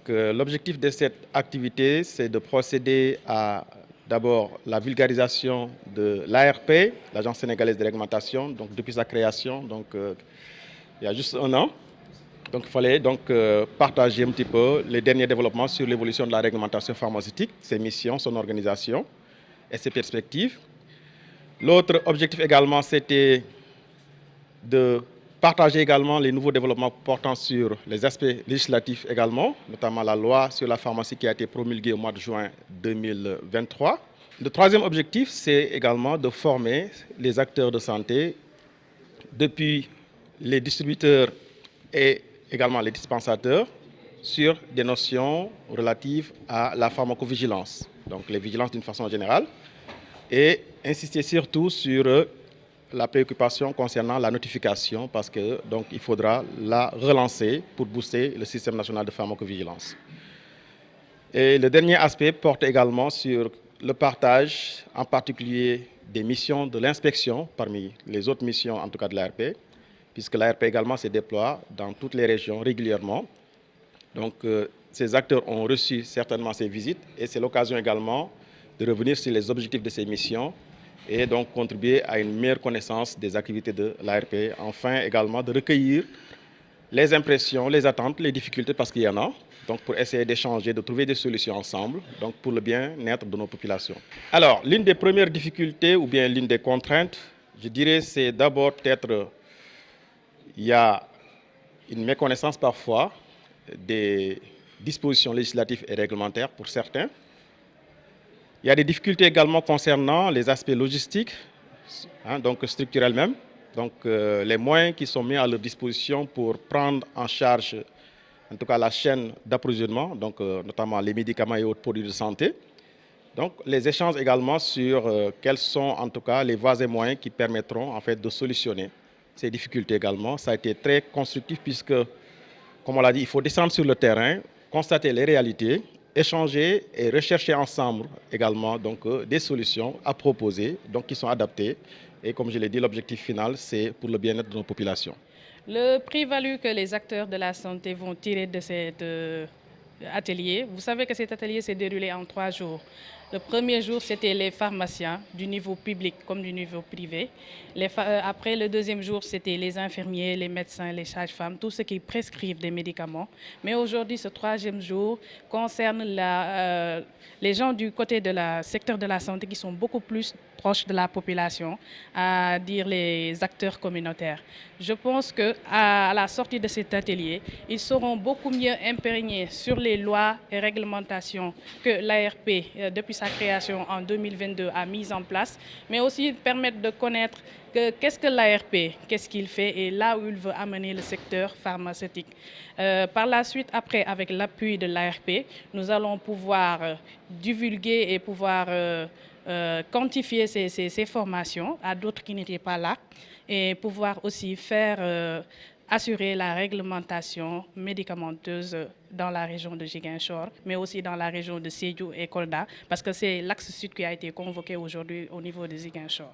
L'objectif de cette activité, c'est de procéder à d'abord la vulgarisation de l'ARP, l'Agence sénégalaise de réglementation, donc depuis sa création, il y a juste un an. Donc il fallait partager un petit peu les derniers développements sur l'évolution de la réglementation pharmaceutique, ses missions, son organisation et ses perspectives. L'autre objectif également, c'était de partager également les nouveaux développements portant sur les aspects législatifs également, notamment la loi sur la pharmacie qui a été promulguée au mois de juin 2023. Le troisième objectif, c'est également de former les acteurs de santé, depuis les distributeurs et également les dispensateurs, sur des notions relatives à la pharmacovigilance, donc les vigilances d'une façon générale, et insister surtout sur la préoccupation concernant la notification parce que il faudra la relancer pour booster le système national de pharmacovigilance. Et le dernier aspect porte également sur le partage, en particulier des missions de l'inspection parmi les autres missions, en tout cas de l'ARP, puisque l'ARP également se déploie dans toutes les régions régulièrement. Ces acteurs ont reçu certainement ces visites et c'est l'occasion également de revenir sur les objectifs de ces missions et donc contribuer à une meilleure connaissance des activités de l'ARP. Enfin, également de recueillir les impressions, les attentes, les difficultés, parce qu'il y en a, pour essayer d'échanger, de trouver des solutions ensemble, pour le bien-être de nos populations. Alors, l'une des premières difficultés ou bien l'une des contraintes, je dirais, c'est d'abord peut-être, il y a une méconnaissance parfois des dispositions législatives et réglementaires pour certains. Il y a des difficultés également concernant les aspects logistiques, structurels même. Les moyens qui sont mis à leur disposition pour prendre en charge, en tout cas, la chaîne d'approvisionnement, notamment les médicaments et autres produits de santé. Les échanges également sur quels sont, en tout cas, les voies et moyens qui permettront, en fait, de solutionner ces difficultés également. Ça a été très constructif puisque, comme on l'a dit, il faut descendre sur le terrain, constater les réalités, échanger et rechercher ensemble également des solutions à proposer qui sont adaptées. Et comme je l'ai dit, l'objectif final, c'est pour le bien-être de nos populations. Le prix-value que les acteurs de la santé vont tirer de cet atelier, vous savez que cet atelier s'est déroulé en 3 jours. Le premier jour, c'était les pharmaciens du niveau public comme du niveau privé. Après, le deuxième jour, c'était les infirmiers, les médecins, les sages-femmes, tous ceux qui prescrivent des médicaments. Mais aujourd'hui, ce 3e jour concerne les gens du côté du secteur de la santé qui sont beaucoup plus proches de la population, à dire les acteurs communautaires. Je pense qu'à la sortie de cet atelier, ils seront beaucoup mieux imprégnés sur les lois et réglementations que l'ARP, depuis sa création en 2022, a mis en place, mais aussi permettre de connaître qu'est-ce que l'ARP, qu'est-ce qu'il fait et là où il veut amener le secteur pharmaceutique. Par la suite, après, avec l'appui de l'ARP, nous allons pouvoir divulguer et pouvoir quantifier ces formations à d'autres qui n'étaient pas là et pouvoir aussi assurer la réglementation médicamenteuse dans la région de Ziguinchor, mais aussi dans la région de Sédhiou et Kolda, parce que c'est l'axe sud qui a été convoqué aujourd'hui au niveau de Ziguinchor.